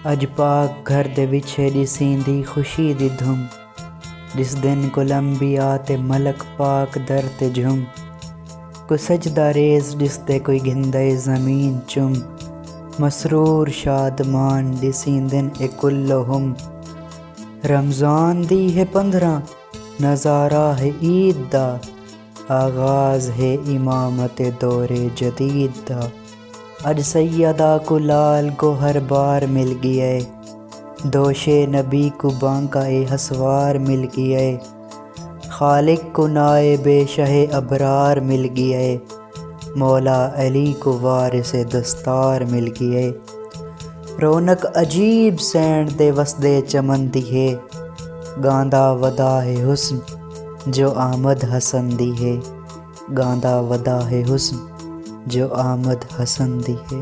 अज पाक घर दे विछे दिसींदी खुशी दी धुम, जिस दिन कोलंबिया ते मलक पाक दर ते झुम, को सजदा रेज जिसते कोई गिंदे ज़मीन चुम, मसरूर शादमान दिसींदन ए कुल्लोहुम। रमज़ान दी है 15 नज़ारा है ईद दा, आगाज़ है इमामत दौरे जदीद दा। अज सैयदा को लाल को हर बार मिल गया, दोशे नबी को बांका ए हसवार मिल गया, खालिक को नाए शहे अबरार मिल गया, मौला अली को वारिस दस्तार मिल गया। रौनक अजीब सैंड दे वसदे चमन दी है, गांदा वदा है हुस्न जो आमद हसन दी है, गांदा वदा है हुस्न जो आमद हसन दी है।